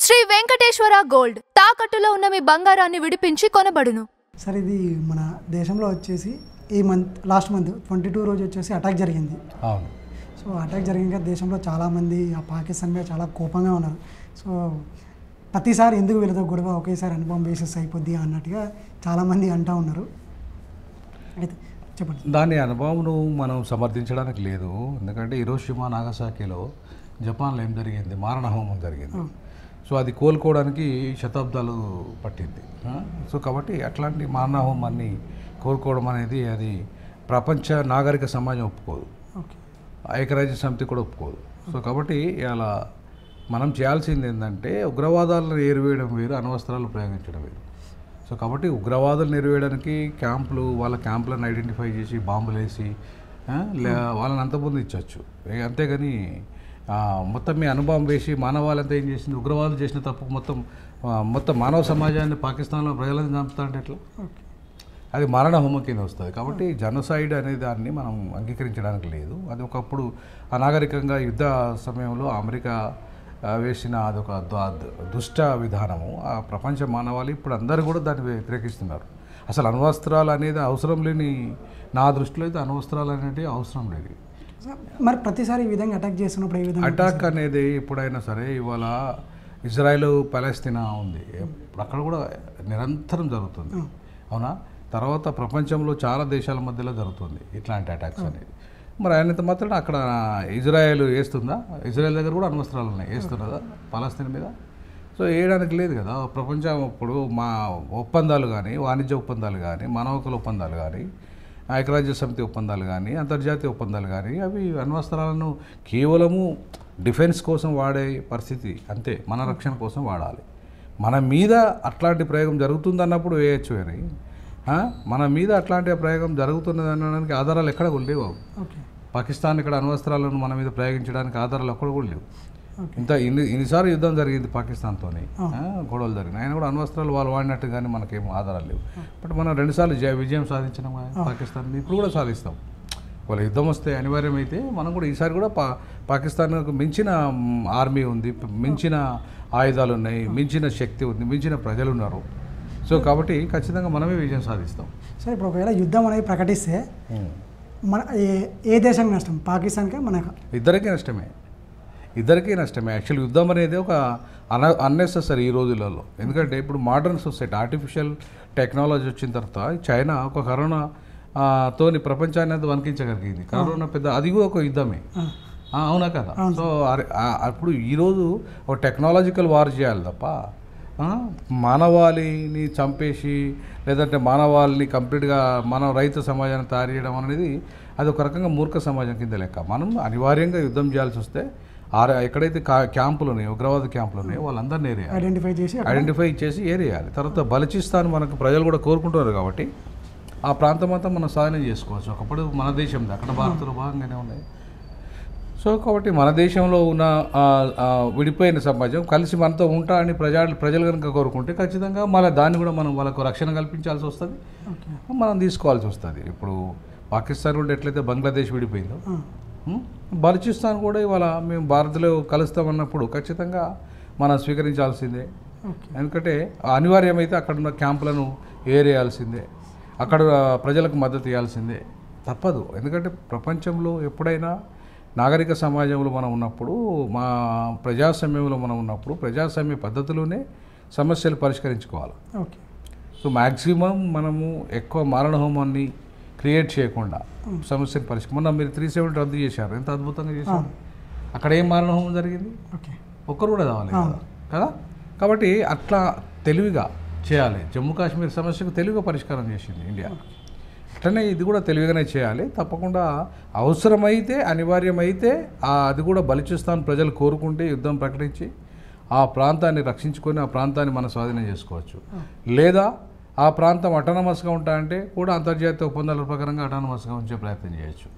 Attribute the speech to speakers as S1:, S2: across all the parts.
S1: Shri Venkateswara gold తాకట్టులో ఉన్న మీ బంగారాన్ని విడిపించి కొనబడును.
S2: సార్ ఇది మన దేశంలో వచ్చేసి ఈ లాస్ట్ మంత్ 22 రోజు వచ్చేసి అటాక్ జరిగింది.
S3: అవును.
S2: సో అటాక్ జరిగిన దేశంలో చాలామంది ఆ పాకిస్తాన్ మీద చాలా కోపంగా ఉన్నారు. సో ప్రతిసారి ఎందుకు వీళ్ళతో గొడవ ఒకేసారి అనుభవం బేసిస్ అయిపోద్ది అన్నట్టుగా చాలామంది అంటూ ఉన్నారు. అయితే చెప్పండి.
S3: దాని అనుభవం మనం సమర్థించడానికి లేదు. ఎందుకంటే హిరోషిమా నాగసాకిలో జపాన్లో ఏం జరిగింది, మారణహోమం జరిగింది. సో అది కోలుకోవడానికి శతాబ్దాలు పట్టింది. సో కాబట్టి అట్లాంటి మారణహోమాన్ని కోలుకోవడం అనేది అది ప్రపంచ నాగరిక సమాజం ఒప్పుకోదు, ఐక్యరాజ్య సమితి కూడా ఒప్పుకోదు. సో కాబట్టి ఇలా మనం చేయాల్సింది ఏంటంటే ఉగ్రవాదాలను ఏరివేయడం వేరు, అణ్వస్త్రాలు ప్రయోగించడం వేరు. సో కాబట్టి ఉగ్రవాదులు నెరవేయడానికి వాళ్ళ క్యాంపులను ఐడెంటిఫై చేసి బాంబులు వేసి వాళ్ళని అంతమంది ఇచ్చవచ్చు. అంతేగాని మొత్తం మీ అనుభవం వేసి మానవాళ్ళంతా ఏం చేసింది, ఉగ్రవాదులు చేసిన తప్పు మొత్తం మానవ సమాజాన్ని పాకిస్తాన్లో ప్రజలను చంపుతారంటే ఎట్లా? అది మరణ హోమం కింద వస్తుంది. కాబట్టి జనసైడ్ అనే దాన్ని మనం అంగీకరించడానికి లేదు. అది ఒకప్పుడు అనాగరికంగా యుద్ధ సమయంలో అమెరికా వేసిన అదొక దుష్ట విధానము. ఆ ప్రపంచ మానవాళి ఇప్పుడు అందరూ కూడా దాన్ని వ్యతిరేకిస్తున్నారు. అసలు అణ్వస్త్రాలు అనేది అవసరం లేని, నా దృష్టిలో అయితే అణ్వస్త్రాలు అనేవి అవసరం లేదు.
S2: మరి ప్రతిసారి ఈ విధంగా అటాక్ చేస్తున్నప్పుడు ఏ విధంగా
S3: అటాక్ అనేది ఎప్పుడైనా సరే, ఇవాళ ఇజ్రాయెల్ పాలస్తీనా ఉంది, అక్కడ కూడా నిరంతరం జరుగుతుంది, అవునా? తర్వాత ప్రపంచంలో చాలా దేశాల మధ్యలో జరుగుతుంది ఇట్లాంటి అటాక్స్ అనేది. మరి ఆయనంత మాత్రం అక్కడ ఇజ్రాయెల్ వేస్తుందా? ఇజ్రాయెల్ దగ్గర కూడా అణ్వస్త్రాలు ఉన్నాయి, వేస్తున్నదా పాలస్తీన్ మీద? సో వేయడానికి లేదు కదా. ప్రపంచం ఇప్పుడు మా ఒప్పందాలు కానీ, వాణిజ్య ఒప్పందాలు కానీ, మానవ హక్కుల ఒప్పందాలు కానీ, ఐక్యరాజ్య సమితి ఒప్పందాలు కానీ, అంతర్జాతీయ ఒప్పందాలు కానీ, అవి అణ్వస్త్రాలను కేవలము డిఫెన్స్ కోసం వాడే పరిస్థితి అంతే, మన రక్షణ కోసం వాడాలి. మన మీద అట్లాంటి ప్రయోగం జరుగుతుందన్నప్పుడు వేయచ్చు అని, మన మీద అట్లాంటి ప్రయోగం జరుగుతున్నది అనడానికి ఆధారాలు ఎక్కడ కూడా లేవు. పాకిస్తాన్ ఇక్కడ అణ్వస్త్రాలను మన మీద ప్రయోగించడానికి ఆధారాలు ఎక్కడ కూడా లేవు. ఇన్నిసార్లు యుద్ధం జరిగింది పాకిస్తాన్తో, గొడవలు జరిగినాయి, ఆయన కూడా అణ్వస్త్రాలు వాళ్ళు వాడినట్టు కానీ మనకేం ఆధారాలు లేవు. బట్ మనం 2 సార్లు విజయం సాధించినాం పాకిస్తాన్, ఇప్పుడు కూడా సాధిస్తాం. వాళ్ళ యుద్ధం వస్తే అనివార్యమైతే మనం కూడా ఈసారి కూడా పాకిస్తాన్కు మించిన ఆర్మీ ఉంది, మించిన ఆయుధాలు ఉన్నాయి, మించిన శక్తి ఉంది, మించిన ప్రజలు ఉన్నారు. సో కాబట్టి ఖచ్చితంగా మనమే విజయం సాధిస్తాం.
S2: సో ఇప్పుడు ఒకవేళ యుద్ధం అనేది ప్రకటిస్తే మన ఏ దేశానికి నష్టం, పాకిస్తాన్కే మనకు?
S3: ఇద్దరికీ నష్టమే. యాక్చువల్ యుద్ధం అనేది ఒక అన్నెసెసరీ ఈ రోజులలో. ఎందుకంటే ఇప్పుడు మోడర్న్ సొసైటీ, ఆర్టిఫిషియల్ టెక్నాలజీ వచ్చిన తర్వాత చైనా ఒక కరోనా తోని ప్రపంచాన్ని అంతా వణికించగలిగింది. కరోనా పెద్ద, అది కూడా ఒక యుద్ధమే, అవునా కదా? సో అప్పుడు ఈరోజు ఒక టెక్నాలజికల్ వార్ చేయాలి తప్ప మానవాళిని చంపేసి, లేదంటే మానవాళిని కంప్లీట్గా మన రైతు సమాజాన్ని తయారు చేయడం అనేది అది ఒక రకంగా మూర్ఖ సమాజం కింద లెక్క. మనం అనివార్యంగా యుద్ధం చేయాల్సి వస్తే ఎక్కడైతే క్యాంపులు ఉన్నాయో, ఉగ్రవాద క్యాంపులు ఉన్నాయో వాళ్ళందరినీ ఐడెంటిఫై చేసి ఏరేయాలి. తర్వాత బలూచిస్తాన్ మనకు ప్రజలు కూడా కోరుకుంటున్నారు కాబట్టి ఆ ప్రాంతం అంతా మనం సాధన చేసుకోవచ్చు. ఒకప్పుడు మన దేశంది, అక్కడ భారత్లో భాగంగానే ఉన్నాయి. సో కాబట్టి మన దేశంలో ఉన్న విడిపోయిన సమాజం కలిసి మనతో ఉంటా అని ప్రజలు కనుక కోరుకుంటే ఖచ్చితంగా మళ్ళీ దాన్ని కూడా మనం వాళ్ళకు రక్షణ కల్పించాల్సి వస్తుంది, మనం తీసుకోవాల్సి వస్తుంది. ఇప్పుడు పాకిస్తాన్ కూడా ఎట్లయితే బంగ్లాదేశ్ విడిపోయిందో, బలూచిస్తాన్ కూడా ఇవాళ మేము భారత్లో కలుస్తామన్నప్పుడు ఖచ్చితంగా మనం స్వీకరించాల్సిందే. ఎందుకంటే అనివార్యమైతే అక్కడ ఉన్న క్యాంపులను ఏరేయాల్సిందే, అక్కడ ప్రజలకు మద్దతు ఇవ్వాల్సిందే, తప్పదు. ఎందుకంటే ప్రపంచంలో ఎప్పుడైనా నాగరిక సమాజంలో మనం ఉన్నప్పుడు, మా ప్రజాస్వామ్యంలో మనం ఉన్నప్పుడు ప్రజాస్వామ్య పద్ధతిలోనే సమస్యలు పరిష్కరించుకోవాలి. సో మ్యాక్సిమం మనము ఎక్కువ మారణహోమాన్ని క్రియేట్ చేయకుండా సమస్యను మొన్న మీరు 370 రద్దు చేశారు, ఎంత అద్భుతంగా చేశారు. అక్కడ ఏం మారణహోమం జరిగింది? ఒక్కరు కూడా కావాలి కదా. కాబట్టి అట్లా తెలివిగా చేయాలి. జమ్మూ కాశ్మీర్ సమస్యకు తెలివిగా పరిష్కారం చేసింది ఇండియా. అట్లనే ఇది కూడా తెలివిగానే చేయాలి. తప్పకుండా అవసరమైతే, అనివార్యమైతే అది కూడా బలూచిస్తాన్ ప్రజలు కోరుకుంటే యుద్ధం ప్రకటించి ఆ ప్రాంతాన్ని రక్షించుకొని ఆ ప్రాంతాన్ని మనం స్వాధీనం చేసుకోవచ్చు. లేదా ఆ ప్రాంతం అటానమస్గా ఉంటాయంటే కూడా అంతర్జాతీయ ఒప్పందాల ప్రకారంగా అటానమస్గా ఉంచే ప్రయత్నం చేయొచ్చు.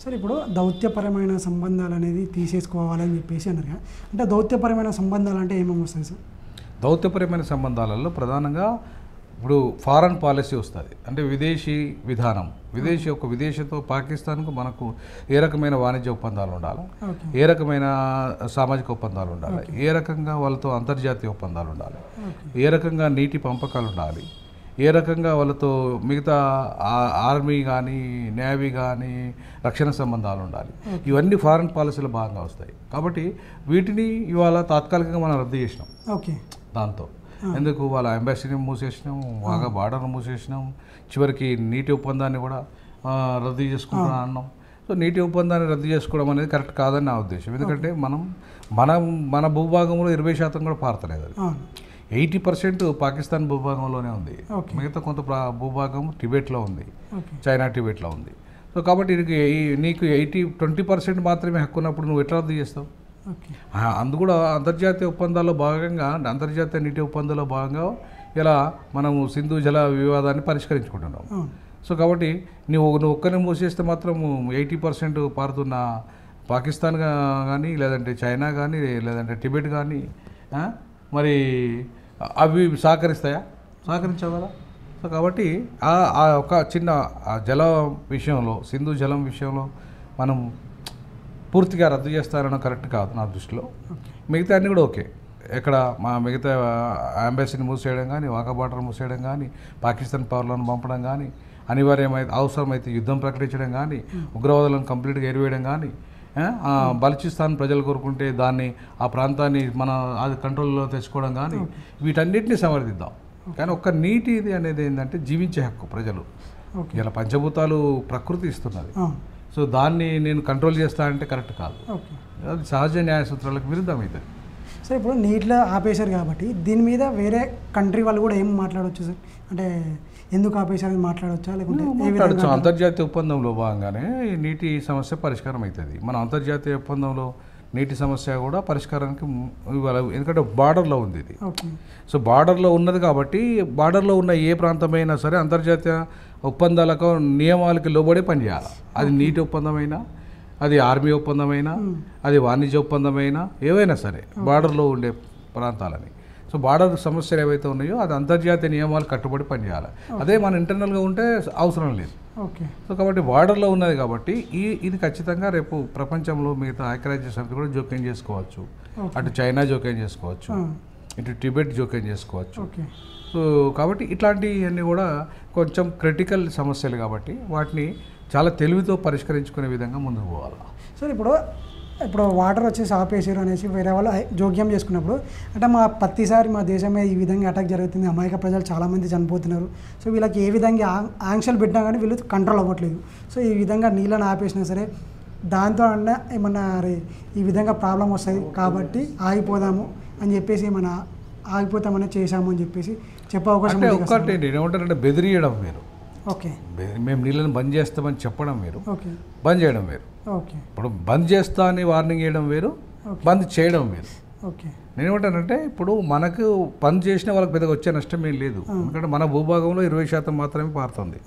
S2: సార్ ఇప్పుడు దౌత్యపరమైన సంబంధాలు అనేది తీసేసుకోవాలని చెప్పేసి అన్నారు. అంటే దౌత్యపరమైన సంబంధాలు అంటే ఏమేమి వస్తాయి సార్?
S3: దౌత్యపరమైన సంబంధాలలో ప్రధానంగా ఇప్పుడు ఫారెన్ పాలసీ వస్తుంది, అంటే విదేశీ విధానం. విదేశీతో పాకిస్తాన్కు మనకు ఏ రకమైన వాణిజ్య ఒప్పందాలు ఉండాలి, ఏ రకమైన సామాజిక ఒప్పందాలు ఉండాలి, ఏ రకంగా వాళ్ళతో అంతర్జాతీయ ఒప్పందాలు ఉండాలి, ఏ రకంగా నీటి పంపకాలు ఉండాలి, ఏ రకంగా వాళ్ళతో మిగతా ఆర్మీ కానీ నేవీ కానీ రక్షణ సంబంధాలు ఉండాలి. ఇవన్నీ ఫారెన్ పాలసీలో భాగంగా వస్తాయి. కాబట్టి వీటిని ఇవాళ తాత్కాలికంగా మనం రద్దు చేసినాం.
S2: ఓకే,
S3: దాంతో ఎందుకు వాళ్ళ ఎంబాసీని మూసేసినాం, వాగా బార్డర్ను మూసేసినాం, చివరికి నీటి ఒప్పందాన్ని కూడా రద్దు చేసుకుంటా అన్నాం. సో నీటి ఒప్పందాన్ని రద్దు చేసుకోవడం అనేది కరెక్ట్ కాదని నా ఉద్దేశం. ఎందుకంటే మన భూభాగంలో 20% కూడా పారతలేదు. అది 80% పాకిస్తాన్ భూభాగంలోనే ఉంది. మిగతా కొంత భూభాగం టిబెట్లో ఉంది, చైనా టిబెట్లో ఉంది. సో కాబట్టి నీకు 20% మాత్రమే హక్కు ఉన్నప్పుడు నువ్వు ఎట్లా రద్దు చేస్తావు? అందు కూడా అంతర్జాతీయ ఒప్పందాల్లో భాగంగా, అంతర్జాతీయ నీటి ఒప్పందంలో భాగంగా ఇలా మనము సింధు జల వివాదాన్ని పరిష్కరించుకుంటున్నాం. సో కాబట్టి నువ్వు ఒక్కరిని మూసేస్తే మాత్రం 80% పారుతున్న పాకిస్తాన్ కానీ, లేదంటే చైనా కానీ, లేదంటే టిబెట్ కానీ మరి అవి సహకరిస్తాయా? సహకరించావు కదా. సో కాబట్టి ఆ ఒక చిన్న జల విషయంలో, సింధు జలం విషయంలో మనం పూర్తిగా రద్దు చేస్తారనడం కరెక్ట్ కాదు నా దృష్టిలో. మిగతా అన్నీ కూడా ఓకే. ఎక్కడ మిగతా ఎంబసీని మూసేయడం కానీ, వాఘా బార్డర్ మూసేయడం కానీ, పాకిస్తాన్ పౌరులను పంపడం కానీ, అవసరమైతే యుద్ధం ప్రకటించడం కానీ, ఉగ్రవాదులను కంప్లీట్గా ఎరివేయడం కానీ, బలూచిస్తాన్ ప్రజలు కోరుకుంటే దాన్ని ఆ ప్రాంతాన్ని అది కంట్రోల్లో తెచ్చుకోవడం కానీ, వీటన్నిటిని సమర్థిద్దాం. కానీ ఒక్క నీటిది అనేది ఏంటంటే జీవించే హక్కు ప్రజలు. ఇలా పంచభూతాలు ప్రకృతి ఇస్తున్నది. సో దాన్ని నేను కంట్రోల్ చేస్తా అంటే కరెక్ట్ కాదు. అది సహజ న్యాయ సూత్రాలకు విరుద్ధం అవుతుంది.
S2: సో ఇప్పుడు నీటిలో ఆపేశారు కాబట్టి దీని మీద వేరే కంట్రీ వాళ్ళు కూడా ఏం మాట్లాడవచ్చు సార్? అంటే ఎందుకు ఆపేశారని మాట్లాడవచ్చా, లేకుంటే
S3: మాట్లాడచ్చు? అంతర్జాతీయ ఒప్పందంలో భాగంగానే ఈ నీటి సమస్య పరిష్కారం అవుతుంది. మన అంతర్జాతీయ ఒప్పందంలో నీటి సమస్య కూడా పరిష్కారానికి ఎందుకంటే బార్డర్లో ఉంది ఇది. సో బార్డర్లో ఉన్నది కాబట్టి బార్డర్లో ఉన్న ఏ ప్రాంతమైనా సరే అంతర్జాతీయ ఒప్పందాలకు నియమాలకి లోబడి పనిచేయాలి. అది నీటి ఒప్పందమైనా, అది ఆర్మీ ఒప్పందమైనా, అది వాణిజ్య ఒప్పందమైనా, ఏవైనా సరే బార్డర్లో ఉండే ప్రాంతాలని. సో బార్డర్ సమస్యలు ఏవైతే ఉన్నాయో అది అంతర్జాతీయ నియమాలు కట్టుబడి పనిచేయాలి. అదే మన ఇంటర్నల్గా ఉంటే అవసరం లేదు. సో కాబట్టి బార్డర్లో ఉన్నది కాబట్టి ఇది ఖచ్చితంగా రేపు ప్రపంచంలో మిగతా ఐక్యరాజ్య సమితి కూడా జోక్యం చేసుకోవచ్చు. అటు చైనా జోక్యం చేసుకోవచ్చు, ఇటు టిబెట్ జోక్యం చేసుకోవచ్చు. సో కాబట్టి ఇట్లాంటివన్నీ కూడా కొంచెం క్రిటికల్ సమస్యలు కాబట్టి వాటిని చాలా తెలివితో పరిష్కరించుకునే విధంగా ముందుకు పోవాలి.
S2: సార్ ఇప్పుడు వాటర్ వచ్చేసి ఆపేసారు అనేసి వేరే వాళ్ళు జోక్యం చేసుకున్నప్పుడు, అంటే ప్రతిసారి మా దేశం మీద ఈ విధంగా అటాక్ జరుగుతుంది, అమాయక ప్రజలు చాలామంది చనిపోతున్నారు, సో వీళ్ళకి ఏ విధంగా ఆంక్షలు పెట్టినా కానీ వీళ్ళు కంట్రోల్ అవ్వట్లేదు. సో ఈ విధంగా నీళ్ళని ఆపేసినా సరే దాంతో అన్నా ఏమన్నా ఈ విధంగా ప్రాబ్లం వస్తుంది కాబట్టి ఆగిపోదాము అని చెప్పేసి ఏమన్నా ఆగిపోతామని చేశాము అని చెప్పేసి చెప్పే అవకాశం
S3: ఒక్కటి ఏమంటారంటే బెదిరియడం వేరు.
S2: ఓకే,
S3: మేము నీళ్ళని బంద్ చేస్తామని చెప్పడం వేరు,
S2: ఓకే,
S3: బంద్ చేయడం వేరు.
S2: ఓకే,
S3: ఇప్పుడు బంద్ చేస్తా అని వార్నింగ్ చేయడం వేరు, బంద్ చేయడం వేరు.
S2: ఓకే,
S3: నేనేమంటానంటే ఇప్పుడు మనకు బంద్ చేసిన వాళ్ళకి పెద్దగా వచ్చే నష్టం ఏం లేదు. ఎందుకంటే మన భూభాగంలో 20% మాత్రమే పారుతుంది.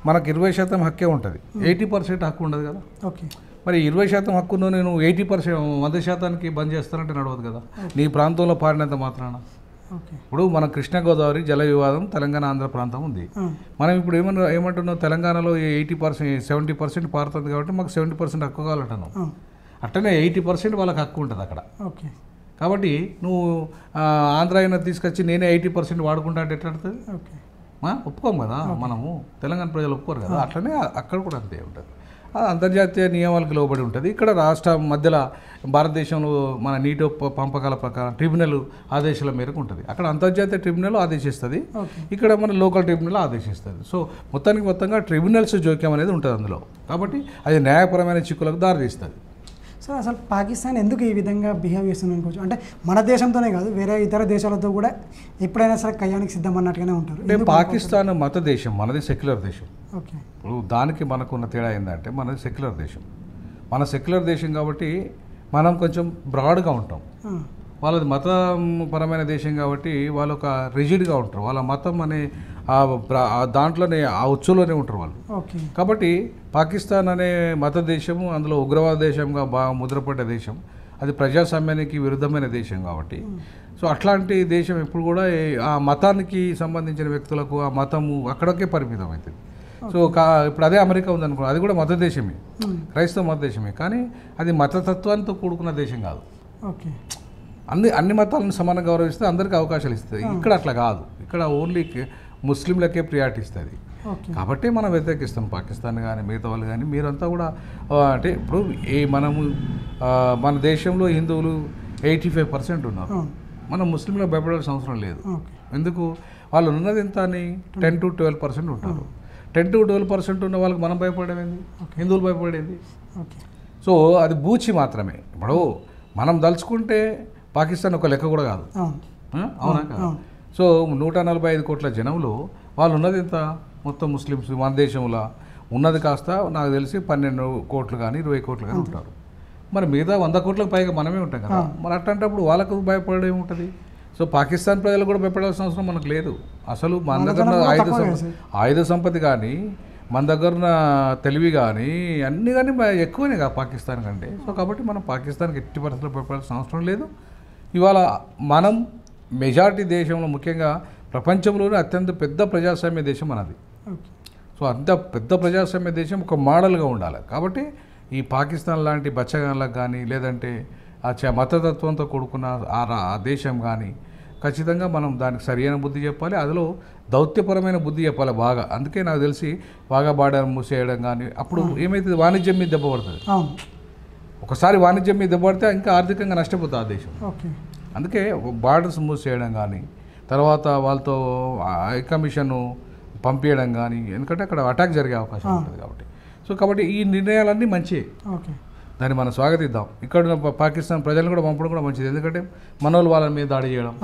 S3: మనకు 20% హక్కే ఉంటుంది, 80% హక్కు ఉండదు కదా.
S2: ఓకే,
S3: మరి 20% హక్కును నేను 80% 100% బంద్ చేస్తానంటే నడవదు కదా. నీ ప్రాంతంలో పారినంత మాత్రాన. ఇప్పుడు మన కృష్ణా గోదావరి జల వివాదం తెలంగాణ ఆంధ్ర ప్రాంతం ఉంది. మనం ఇప్పుడు ఏమంటున్నాం, తెలంగాణలో 80% 70% పారుతుంది కాబట్టి మాకు 70% హక్కు కావాలంటున్నాం. అట్లనే 80% వాళ్ళకి హక్కు ఉంటుంది అక్కడ. కాబట్టి నువ్వు ఆంధ్ర అయినా తీసుకొచ్చి నేనే 80% వాడుకుంటా అంటే ఎట్లా ఉంటుంది? ఒప్పుకోం కదా మనము, తెలంగాణ ప్రజలు ఒప్పుకోరు కదా. అట్లనే అక్కడ కూడా అంతే ఉంటుంది. అంతర్జాతీయ నియమాలకు లోబడి ఉంటుంది. ఇక్కడ రాష్ట్ర మధ్యలో భారతదేశంలో మన నీటి పంపకాల ప్రకారం ట్రిబ్యునల్ ఆదేశాల మేరకు ఉంటుంది. అక్కడ అంతర్జాతీయ ట్రిబ్యునల్ ఆదేశిస్తుంది, ఇక్కడ మన లోకల్ ట్రిబ్యునల్ ఆదేశిస్తుంది. సో మొత్తంగా ట్రిబ్యునల్స్ జోక్యం అనేది ఉంటుంది అందులో. కాబట్టి అది న్యాయపరమైన చిక్కులకు దారితీస్తుంది.
S2: సో అసలు పాకిస్తాన్ ఎందుకు ఈ విధంగా బిహేవ్ చేస్తుంది అనుకోవచ్చు? అంటే మన దేశంతోనే కాదు, వేరే ఇతర దేశాలతో కూడా ఎప్పుడైనా సరే కయ్యానికి సిద్ధం అన్నట్టుగానే ఉంటారు.
S3: అంటే పాకిస్తాన్ మత దేశం, మనది సెక్యులర్ దేశం.
S2: ఓకే,
S3: ఇప్పుడు దానికి మనకున్న తేడా ఏంటంటే మనది సెక్యులర్ దేశం. మన సెక్యులర్ దేశం కాబట్టి మనం కొంచెం బ్రాడ్గా ఉంటాం. వాళ్ళది మతపరమైన దేశం కాబట్టి వాళ్ళు ఒక రిజిడ్గా ఉంటారు. వాళ్ళ మతం అనే దాంట్లోనే ఆ ఉచ్చులోనే ఉంటారు వాళ్ళు. కాబట్టి పాకిస్తాన్ అనే మత దేశము, అందులో ఉగ్రవాద దేశంగా బాగా ముద్రపడ్డ దేశం, అది ప్రజాస్వామ్యానికి విరుద్ధమైన దేశం కాబట్టి సో అట్లాంటి దేశం ఎప్పుడు కూడా ఆ మతానికి సంబంధించిన వ్యక్తులకు ఆ మతము అక్కడికే పరిమితం అవుతుంది. సో ఇప్పుడు అదే అమెరికా ఉందనుకో, అది కూడా మత దేశమే, క్రైస్తవ మత దేశమే, కానీ అది మతతత్వాలతో కూడుకున్న దేశం కాదు.
S2: ఓకే,
S3: అన్ని మతాలను సమానంగా గౌరవిస్తే అందరికీ అవకాశాలు ఇస్తుంది. ఇక్కడ అట్లా కాదు, ఇక్కడ ఓన్లీ ముస్లింలకే ప్రియారిటీ ఇస్తుంది. కాబట్టి మనం వ్యతిరేకిస్తాం పాకిస్తాన్ కానీ మిగతా వాళ్ళు కానీ. మీరంతా కూడా అంటే ఇప్పుడు మనము మన దేశంలో హిందువులు 85% ఉన్నారు. మనం ముస్లింలకు భయపడాల్సిన అవసరం లేదు. ఎందుకు? వాళ్ళు ఉన్నది ఎంత అని 10 to 12% ఉంటారు. 10 to 12% ఉన్న వాళ్ళకి మనం భయపడేది, హిందువులు భయపడేది. సో అది బూచి మాత్రమే. ఇప్పుడు మనం దలుచుకుంటే పాకిస్తాన్ ఒక లెక్క కూడా కాదు, అవునా కాదు? సో 145 కోట్ల జనంలో వాళ్ళు ఉన్నది ఎంత? మొత్తం ముస్లిమ్స్ మన దేశంలో ఉన్నది కాస్త నాకు తెలిసి 12 కోట్లు కానీ 20 కోట్లు కానీ ఉంటారు. మరి మిగతా 100 కోట్లకు పైగా మనమే ఉంటాం కదా. మరి అట్లాంటప్పుడు వాళ్ళకు భయపడడం ఉంటుంది. సో పాకిస్తాన్ ప్రజలు కూడా భయపడాల్సిన అవసరం మనకు లేదు. అసలు మన దగ్గర ఆయుధ సంపత్తి కానీ మన దగ్గర తెలివి కానీ అన్నీ కానీ ఎక్కువనే కదా పాకిస్తాన్ కంటే. సో కాబట్టి మనం పాకిస్తాన్కి ఎట్టి పరిస్థితుల్లో భయపడాల్సిన అవసరం లేదు. ఇవాళ మనం మెజారిటీ దేశంలో, ముఖ్యంగా ప్రపంచంలోనే అత్యంత పెద్ద ప్రజాస్వామ్య దేశం మనది. సో అంత పెద్ద ప్రజాస్వామ్య దేశం ఒక మోడల్గా ఉండాలి. కాబట్టి ఈ పాకిస్తాన్ లాంటి బచ్చగాళ్ళకు కానీ లేదంటే ఆ మతతత్వంతో కూడుకున్న ఆ దేశం కానీ ఖచ్చితంగా మనం దానికి సరైన బుద్ధి చెప్పాలి. అందులో దౌత్యపరమైన బుద్ధి చెప్పాలి బాగా. అందుకే నాకు తెలిసి బాగా బార్డర్ మూసేయడం కానీ, అప్పుడు ఏమైతుంది, వాణిజ్యం మీద దెబ్బ పడుతుంది. ఒకసారి వాణిజ్యం మీద దెబ్బ పడితే ఇంకా ఆర్థికంగా నష్టపోతుంది ఆ దేశం. అందుకే బార్డర్స్ మూసేయడం కానీ, తర్వాత వాళ్ళతో హై కమిషన్ పంపించడం కానీ, ఎందుకంటే అక్కడ అటాక్ జరిగే అవకాశం ఉంటుంది కాబట్టి. సో కాబట్టి ఈ నిర్ణయాలన్నీ మంచివి, దాన్ని మనం స్వాగతిద్దాం. ఇక్కడ పాకిస్తాన్ ప్రజలను కూడా పంపడం కూడా మంచిది. ఎందుకంటే మనోళ్ళు వాళ్ళ మీద దాడి చేయడం,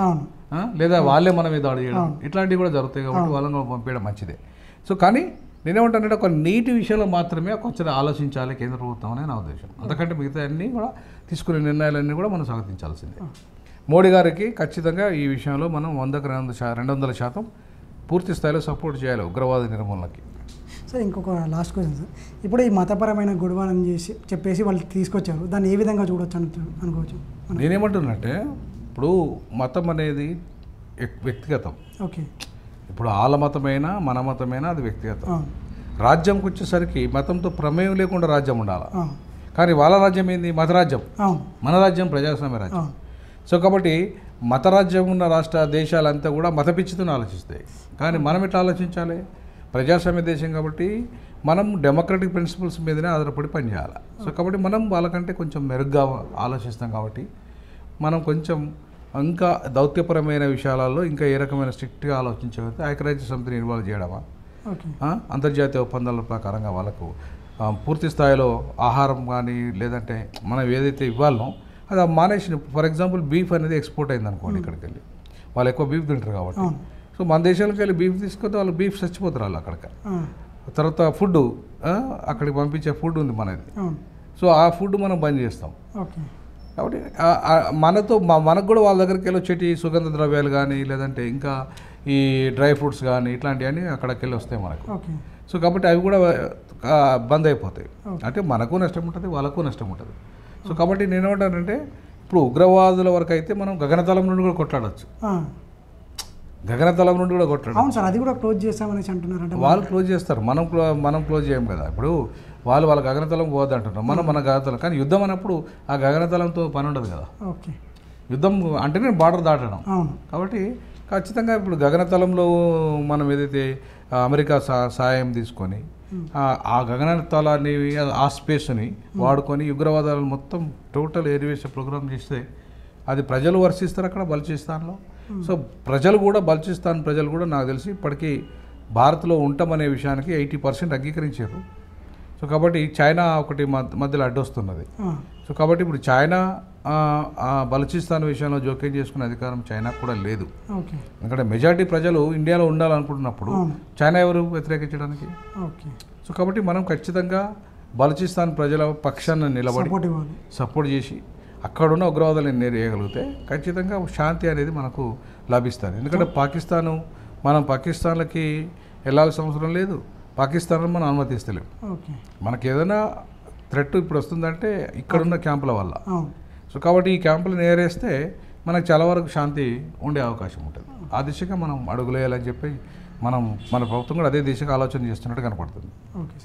S3: లేదా వాళ్ళే మన మీద దాడి చేయడం, ఇట్లాంటివి కూడా జరుగుతాయి కాబట్టి వాళ్ళని కూడా పంపించడం మంచిదే. సో కానీ నేనేమంటానంటే ఒక నీటి విషయంలో మాత్రమే కొంచెం ఆలోచించాలి కేంద్ర ప్రభుత్వం అనే నా ఉద్దేశం. అంతకంటే మిగతా అన్నీ కూడా తీసుకునే నిర్ణయాలన్నీ కూడా మనం స్వాగతించాల్సిందే. మోడీ గారికి ఖచ్చితంగా ఈ విషయంలో మనం 100కి 200% పూర్తి స్థాయిలో సపోర్ట్ చేయాలి ఉగ్రవాద నిర్మూలనకి.
S2: సార్ ఇంకొక లాస్ట్ క్వశ్చన్ సార్, ఇప్పుడు ఈ మతపరమైన గొడవలను చెప్పేసి వాళ్ళు తీసుకొచ్చారు, దాన్ని ఏ విధంగా చూడొచ్చు అనుకోవచ్చు?
S3: నేనేమంటున్నట్టే, ఇప్పుడు మతం అనేది వ్యక్తిగతం.
S2: ఓకే,
S3: ఇప్పుడు వాళ్ళ మతమైనా మన మతమైనా అది వ్యక్తిగతం. రాజ్యంకి వచ్చేసరికి మతంతో ప్రమేయం లేకుండా రాజ్యం ఉండాలి. కానీ వాళ్ళ రాజ్యం ఏంది? మతరాజ్యం. మన రాజ్యం ప్రజాస్వామ్య రాజ్యం. సో కాబట్టి మతరాజ్యం ఉన్న దేశాలంతా కూడా మతపిచ్చితో ఆలోచిస్తాయి. కానీ మనం ఎట్లా ఆలోచించాలి? ప్రజాస్వామ్య దేశం కాబట్టి మనం డెమోక్రటిక్ ప్రిన్సిపల్స్ మీదనే ఆధారపడి పనిచేయాలి. సో కాబట్టి మనం వాళ్ళకంటే కొంచెం మెరుగ్గా ఆలోచిస్తాం. కాబట్టి మనం కొంచెం ఇంకా దౌత్యపరమైన విషయాలలో ఇంకా ఏ రకమైన స్ట్రిక్ట్గా ఆలోచించగలిగితే ఐక్యరాజ్య సమితిని ఇన్వాల్వ్ చేయడమా, అంతర్జాతీయ ఒప్పందాల ప్రకారంగా వాళ్ళకు పూర్తి స్థాయిలో ఆహారం కానీ లేదంటే మనం ఏదైతే ఇవ్వాలనో అది మానేసిన. ఫర్ ఎగ్జాంపుల్ బీఫ్ అనేది ఎక్స్పోర్ట్ అయింది అనుకోండి, ఇక్కడికి వెళ్ళి వాళ్ళు ఎక్కువ బీఫ్ తింటారు కాబట్టి. సో మన దేశాలకు వెళ్ళి బీఫ్ తీసుకుంటే వాళ్ళు బీఫ్ చచ్చిపోతారు వాళ్ళు అక్కడికి. తర్వాత ఫుడ్ అక్కడికి పంపించే ఫుడ్ ఉంది మనది. సో ఆ ఫుడ్ మనం బంద్ చేస్తాం. కాబట్టి మనకు కూడా వాళ్ళ దగ్గరికి వెళ్ళి వచ్చేటి సుగంధ ద్రవ్యాలు కానీ లేదంటే ఇంకా ఈ డ్రై ఫ్రూట్స్ కానీ ఇట్లాంటివన్నీ అక్కడికి వెళ్ళి వస్తాయి మనకు. సో కాబట్టి అవి కూడా బంద్ అయిపోతాయి. అంటే మనకు నష్టం ఉంటుంది, వాళ్ళకు నష్టం ఉంటుంది. సో కాబట్టి నేనేమంటానంటే, ఇప్పుడు ఉగ్రవాదుల వరకు అయితే మనం గగనతలం నుండి కూడా కొట్లాడచ్చు. గగనతలం నుండి కూడా కొట్లాడు.
S2: అవును సార్, అది కూడా క్లోజ్ చేస్తామనేసి అంటున్నారు.
S3: వాళ్ళు క్లోజ్ చేస్తారు, మనం క్లోజ్ చేయం కదా. ఇప్పుడు వాళ్ళ గగనతలం పోవద్దంటున్నారు, మన గగనతలం. కానీ యుద్ధం అన్నప్పుడు ఆ గగనతలంతో పని ఉండదు కదా. యుద్ధం అంటేనే బార్డర్ దాటడం. కాబట్టి ఖచ్చితంగా ఇప్పుడు గగనతలంలో మనం ఏదైతే అమెరికా సాయం తీసుకొని ఆ గగనతలాన్ని ఆ స్పేస్ని వాడుకొని ఉగ్రవాదాలను మొత్తం టోటల్ ఏరివేసే ప్రోగ్రామ్ చేస్తే అది ప్రజలు వర్షిస్తారు అక్కడ బలూచిస్తాన్లో. సో ప్రజలు కూడా బలూచిస్తాన్ ప్రజలు కూడా నాకు తెలిసి ఇప్పటికీ భారత్లో ఉంటామనే విషయానికి 80% అంగీకరించారు. సో కాబట్టి చైనా ఒకటి మధ్యలో అడ్డొస్తున్నది. సో కాబట్టి ఇప్పుడు చైనా బలూచిస్తాన్ విషయంలో జోక్యం చేసుకునే అధికారం చైనాకు కూడా లేదు. ఎందుకంటే మెజారిటీ ప్రజలు ఇండియాలో ఉండాలనుకుంటున్నప్పుడు చైనా ఎవరు వ్యతిరేకించడానికి? సో కాబట్టి మనం ఖచ్చితంగా బలూచిస్తాన్ ప్రజల పక్షాన్ని నిలబడి సపోర్ట్ చేసి అక్కడున్న ఉగ్రవాదాలను నేరేయగలిగితే ఖచ్చితంగా శాంతి అనేది మనకు లభిస్తుంది. ఎందుకంటే మనం పాకిస్తాన్లకి వెళ్ళాల్సిన అవసరం లేదు, పాకిస్తాన్ మనం అనుమతిస్తలేము. మనకి ఏదైనా థ్రెట్ ఇప్పుడు వస్తుందంటే ఇక్కడున్న క్యాంపుల వల్ల. సో కాబట్టి ఈ క్యాంపులను ఏరేస్తే మనకు చాలా వరకు శాంతి ఉండే అవకాశం ఉంటుంది. ఆ దిశగా మనం అడుగులేయాలని చెప్పి మన ప్రభుత్వం కూడా అదే దిశగా ఆలోచన చేస్తున్నట్టు కనపడుతుంది.
S2: ఓకే.